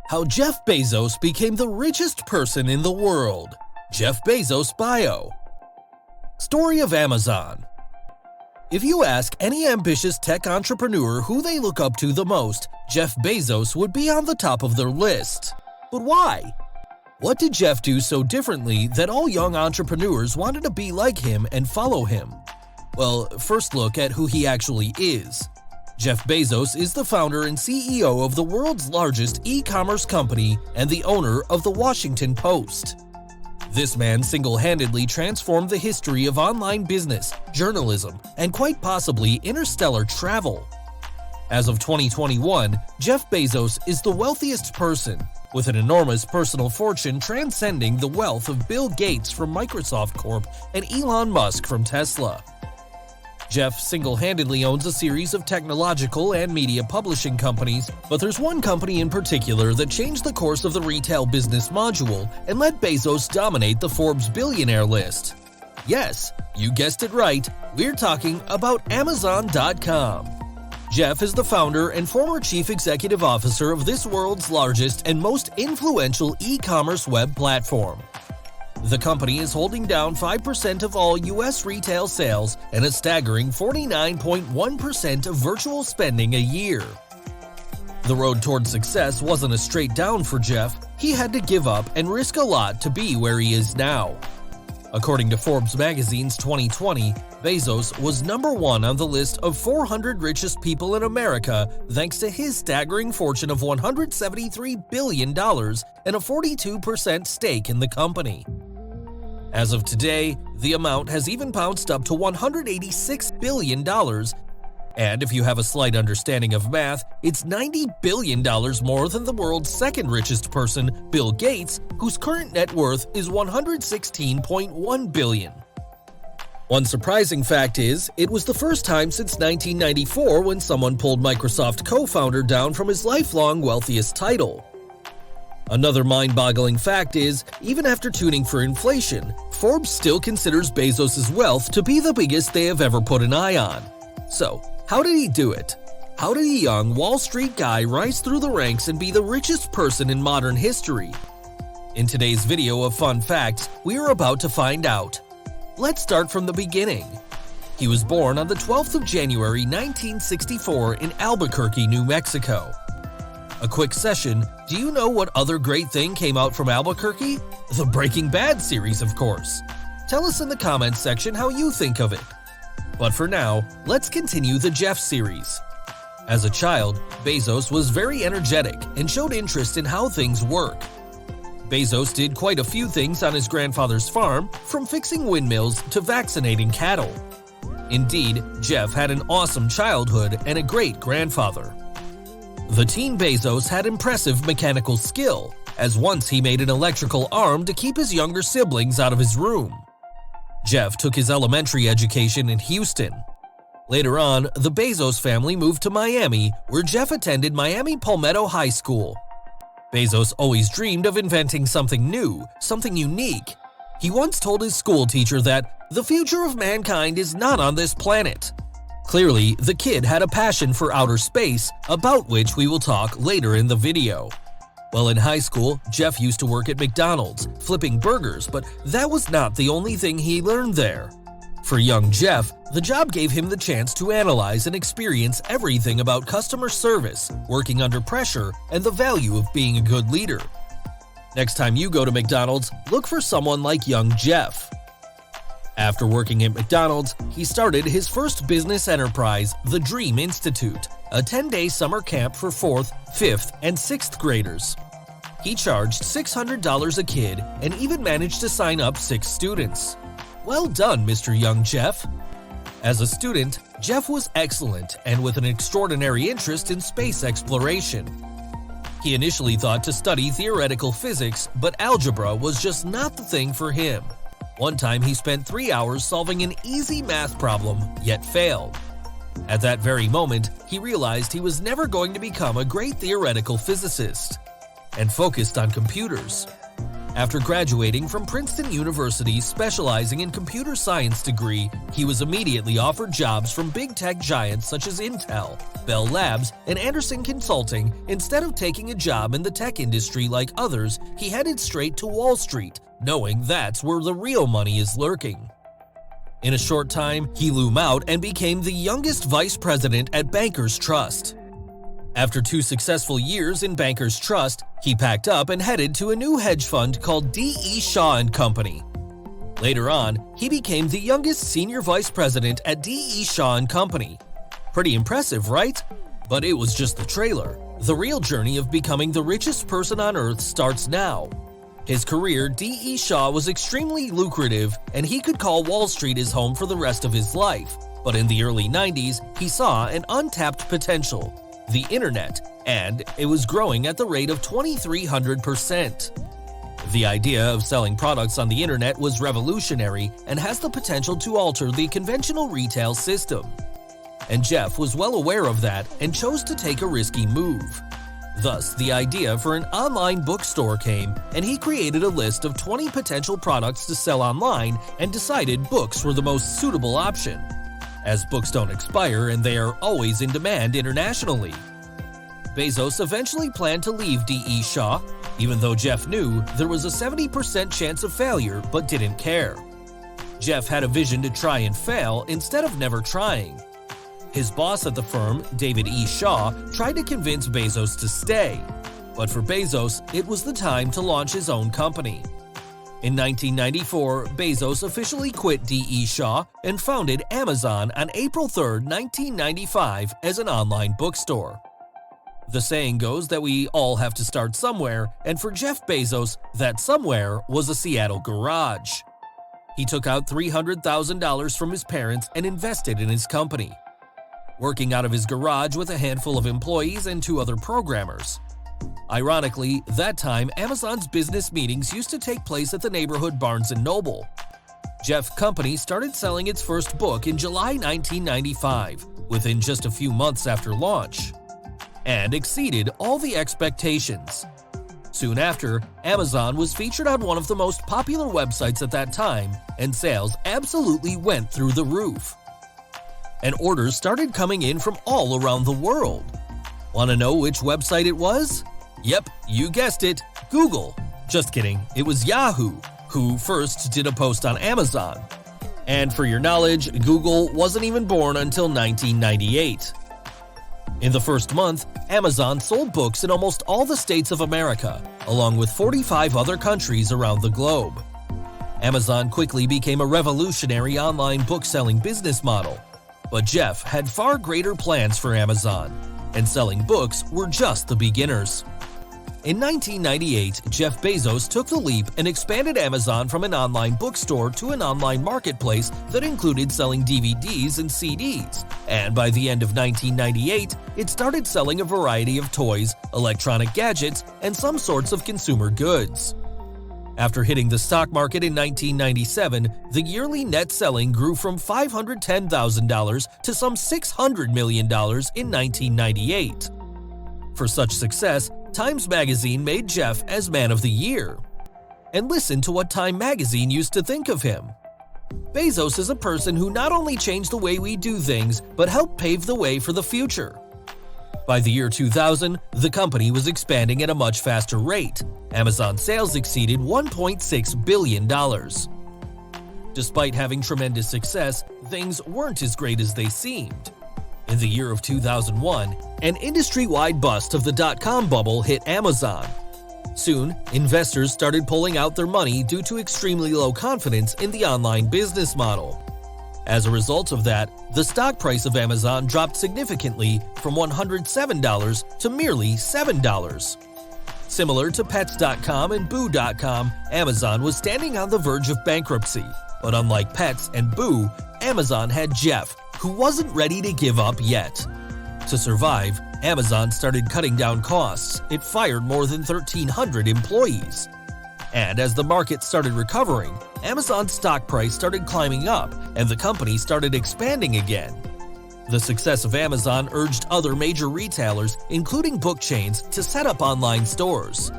How Jeff Bezos became the richest person in the world. Jeff Bezos bio. Story of Amazon. If you ask any ambitious tech entrepreneur who they look up to the most, Jeff Bezos would be on the top of their list. But why? What did Jeff do so differently that all young entrepreneurs wanted to be like him and follow him? Well, first look at who he actually is. Jeff Bezos is the founder and CEO of the world's largest e-commerce company and the owner of the Washington Post. This man single-handedly transformed the history of online business, journalism, and quite possibly interstellar travel. As of 2021, Jeff Bezos is the wealthiest person, with an enormous personal fortune transcending the wealth of Bill Gates from Microsoft Corp and Elon Musk from Tesla. Jeff single-handedly owns a series of technological and media publishing companies, but there's one company in particular that changed the course of the retail business module and let Bezos dominate the Forbes billionaire list. Yes, you guessed it right, we're talking about Amazon.com. Jeff is the founder and former chief executive officer of this world's largest and most influential e-commerce web platform. The company is holding down 5% of all U.S. retail sales and a staggering 49.1% of virtual spending a year. The road toward success wasn't a straight down for Jeff. He had to give up and risk a lot to be where he is now. According to Forbes magazine's 2020, Bezos was number one on the list of 400 richest people in America thanks to his staggering fortune of $173 billion and a 42% stake in the company. As of today, the amount has even bounced up to $186 billion, and if you have a slight understanding of math, it's $90 billion more than the world's second richest person, Bill Gates, whose current net worth is $116.1 billion. One surprising fact is, it was the first time since 1994 when someone pulled Microsoft co-founder down from his lifelong wealthiest title. Another mind-boggling fact is, even after tuning for inflation, Forbes still considers Bezos' wealth to be the biggest they have ever put an eye on. So, how did he do it? How did a young Wall Street guy rise through the ranks and be the richest person in modern history? In today's video of fun facts, we are about to find out. Let's start from the beginning. He was born on the 12th of January 1964 in Albuquerque, New Mexico. A quick session, do you know what other great thing came out from Albuquerque? The Breaking Bad series, of course. Tell us in the comments section how you think of it. But for now, let's continue the Jeff series. As a child, Bezos was very energetic and showed interest in how things work. Bezos did quite a few things on his grandfather's farm, from fixing windmills to vaccinating cattle. Indeed, Jeff had an awesome childhood and a great grandfather. The teen Bezos had impressive mechanical skill, as once he made an electrical arm to keep his younger siblings out of his room. Jeff took his elementary education in Houston. Later on, the Bezos family moved to Miami, where Jeff attended Miami Palmetto High School. Bezos always dreamed of inventing something new, something unique. He once told his school teacher that the future of mankind is not on this planet. Clearly, the kid had a passion for outer space, about which we will talk later in the video. While in high school, Jeff used to work at McDonald's, flipping burgers, but that was not the only thing he learned there. For young Jeff, the job gave him the chance to analyze and experience everything about customer service, working under pressure, and the value of being a good leader. Next time you go to McDonald's, look for someone like young Jeff. After working at McDonald's, he started his first business enterprise, the Dream Institute, a 10-day summer camp for 4th, 5th, and 6th graders. He charged $600 a kid and even managed to sign up 6 students. Well done, Mr. Young Jeff. As a student, Jeff was excellent and with an extraordinary interest in space exploration. He initially thought to study theoretical physics, but algebra was just not the thing for him. One time he spent 3 hours solving an easy math problem, yet failed. At that very moment, he realized he was never going to become a great theoretical physicist, and focused on computers. After graduating from Princeton University specializing in computer science degree, he was immediately offered jobs from big tech giants such as Intel, Bell Labs, and Anderson Consulting. Instead of taking a job in the tech industry like others, he headed straight to Wall Street, knowing that's where the real money is lurking. In a short time, he loomed out and became the youngest vice president at Bankers Trust. After 2 successful years in Bankers Trust, he packed up and headed to a new hedge fund called D.E Shaw Co. Later on, he became the youngest senior vice president at D.E Shaw Co. Pretty impressive, right? But it was just the trailer. The real journey of becoming the richest person on earth starts now. His career, D.E Shaw, was extremely lucrative, and he could call Wall Street his home for the rest of his life. But in the early 90s, he saw an untapped potential: the internet, and it was growing at the rate of 2,300%. The idea of selling products on the internet was revolutionary and has the potential to alter the conventional retail system. And Jeff was well aware of that and chose to take a risky move. Thus, the idea for an online bookstore came, and he created a list of 20 potential products to sell online and decided books were the most suitable option, as books don't expire and they are always in demand internationally. Bezos eventually planned to leave D.E Shaw, even though Jeff knew there was a 70% chance of failure but didn't care. Jeff had a vision to try and fail instead of never trying. His boss at the firm, D.E Shaw, tried to convince Bezos to stay, but for Bezos, it was the time to launch his own company. In 1994, Bezos officially quit D.E Shaw and founded Amazon on April 3, 1995 as an online bookstore. The saying goes that we all have to start somewhere, and for Jeff Bezos, that somewhere was a Seattle garage. He took out $300,000 from his parents and invested in his company, working out of his garage with a handful of employees and 2 other programmers. Ironically, that time Amazon's business meetings used to take place at the neighborhood Barnes & Noble. Jeff's company started selling its first book in July 1995, within just a few months after launch, and exceeded all the expectations. Soon after, Amazon was featured on one of the most popular websites at that time, and sales absolutely went through the roof. And orders started coming in from all around the world. Want to know which website it was? Yep, you guessed it, Google. Just kidding, it was Yahoo, who first did a post on Amazon. And for your knowledge, Google wasn't even born until 1998. In the first month, Amazon sold books in almost all the states of America, along with 45 other countries around the globe. Amazon quickly became a revolutionary online book-selling business model. But Jeff had far greater plans for Amazon, and selling books were just the beginners. In 1998, Jeff Bezos took the leap and expanded Amazon from an online bookstore to an online marketplace that included selling DVDs and CDs, and by the end of 1998, it started selling a variety of toys, electronic gadgets, and some sorts of consumer goods. After hitting the stock market in 1997, the yearly net selling grew from $510,000 to some $600 million in 1998. For such success, Times Magazine made Jeff as Man of the Year. And listen to what Time Magazine used to think of him. Bezos is a person who not only changed the way we do things, but helped pave the way for the future. By the year 2000, the company was expanding at a much faster rate. Amazon sales exceeded $1.6 billion. Despite having tremendous success, things weren't as great as they seemed. In the year of 2001, an industry-wide bust of the dot-com bubble hit Amazon. Soon, investors started pulling out their money due to extremely low confidence in the online business model. As a result of that, the stock price of Amazon dropped significantly from $107 to merely $7. Similar to Pets.com and Boo.com, Amazon was standing on the verge of bankruptcy. But unlike Pets and Boo, Amazon had Jeff, who wasn't ready to give up yet. To survive, Amazon started cutting down costs. It fired more than 1,300 employees. And as the market started recovering, Amazon's stock price started climbing up, and the company started expanding again. The success of Amazon urged other major retailers, including book chains, to set up online stores.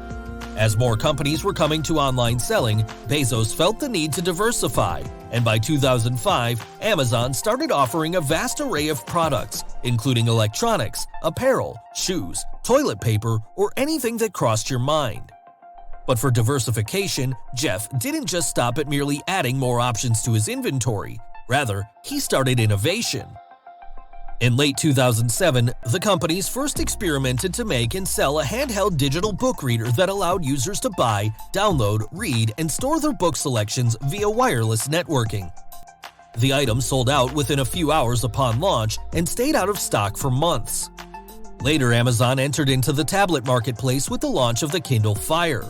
As more companies were coming to online selling, Bezos felt the need to diversify, and by 2005, Amazon started offering a vast array of products, including electronics, apparel, shoes, toilet paper, or anything that crossed your mind. But for diversification, Jeff didn't just stop at merely adding more options to his inventory. Rather, he started innovation. In late 2007, the companies first experimented to make and sell a handheld digital book reader that allowed users to buy, download, read, and store their book selections via wireless networking. The item sold out within a few hours upon launch and stayed out of stock for months. Later, Amazon entered into the tablet marketplace with the launch of the Kindle Fire.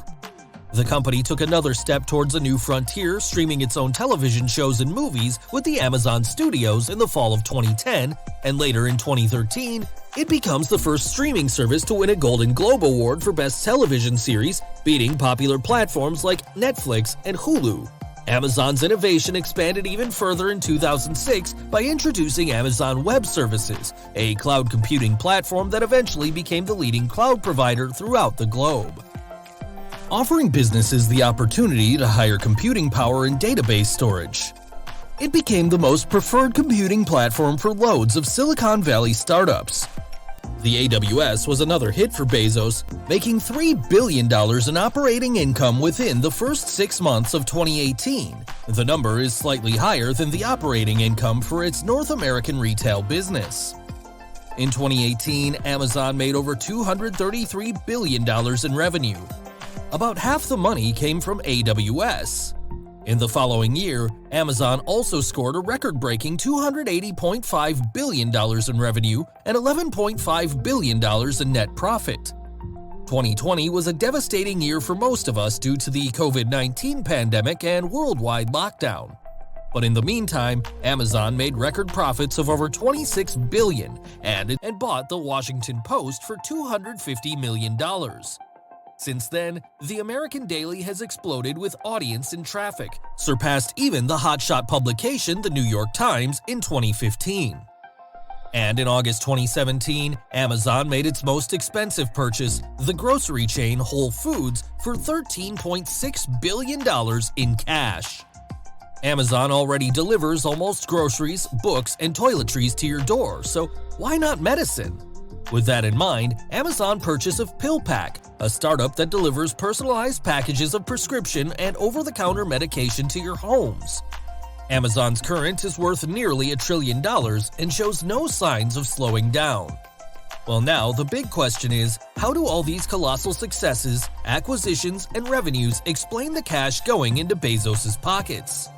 The company took another step towards a new frontier, streaming its own television shows and movies with the Amazon Studios in the fall of 2010, and later in 2013, it becomes the first streaming service to win a Golden Globe Award for Best Television Series, beating popular platforms like Netflix and Hulu. Amazon's innovation expanded even further in 2006 by introducing Amazon Web Services, a cloud computing platform that eventually became the leading cloud provider throughout the globe. Offering businesses the opportunity to hire computing power and database storage. It became the most preferred computing platform for loads of Silicon Valley startups. The AWS was another hit for Bezos, making $3 billion in operating income within the first 6 months of 2018. The number is slightly higher than the operating income for its North American retail business. In 2018, Amazon made over $233 billion in revenue. About half the money came from AWS. In the following year, Amazon also scored a record-breaking $280.5 billion in revenue and $11.5 billion in net profit. 2020 was a devastating year for most of us due to the COVID-19 pandemic and worldwide lockdown. But in the meantime, Amazon made record profits of over $26 billion and bought the Washington Post for $250 million. Since then, the American Daily has exploded with audience and traffic, surpassed even the hotshot publication The New York Times in 2015. And in August 2017, Amazon made its most expensive purchase, the grocery chain Whole Foods, for $13.6 billion in cash. Amazon already delivers almost groceries, books, and toiletries to your door, so why not medicine? With that in mind, Amazon purchase of PillPack, a startup that delivers personalized packages of prescription and over-the-counter medication to your homes. Amazon's current is worth nearly $1 trillion and shows no signs of slowing down. Well, now the big question is, how do all these colossal successes, acquisitions, and revenues explain the cash going into Bezos' pockets?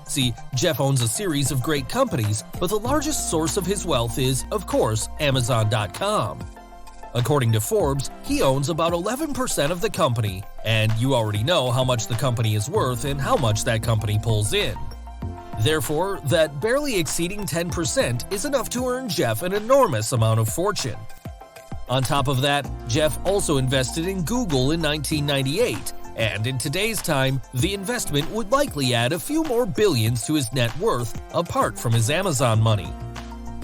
See, Jeff owns a series of great companies, but the largest source of his wealth is, of course, Amazon.com. According to Forbes, he owns about 11% of the company, and you already know how much the company is worth and how much that company pulls in. Therefore, that barely exceeding 10% is enough to earn Jeff an enormous amount of fortune. On top of that, Jeff also invested in Google in 1998, and in today's time, the investment would likely add a few more billions to his net worth apart from his Amazon money.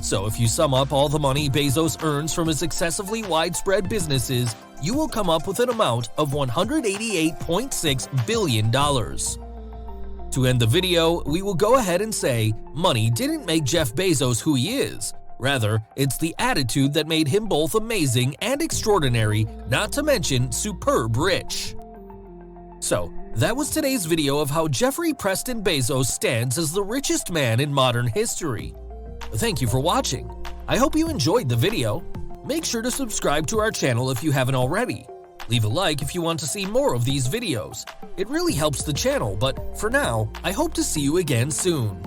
So if you sum up all the money Bezos earns from his excessively widespread businesses, you will come up with an amount of $188.6 billion. To end the video, we will go ahead and say, money didn't make Jeff Bezos who he is. Rather, it's the attitude that made him both amazing and extraordinary, not to mention superb rich. So, that was today's video of how Jeffrey Preston Bezos stands as the richest man in modern history. Thank you for watching. I hope you enjoyed the video. Make sure to subscribe to our channel if you haven't already. Leave a like if you want to see more of these videos. It really helps the channel, but for now, I hope to see you again soon.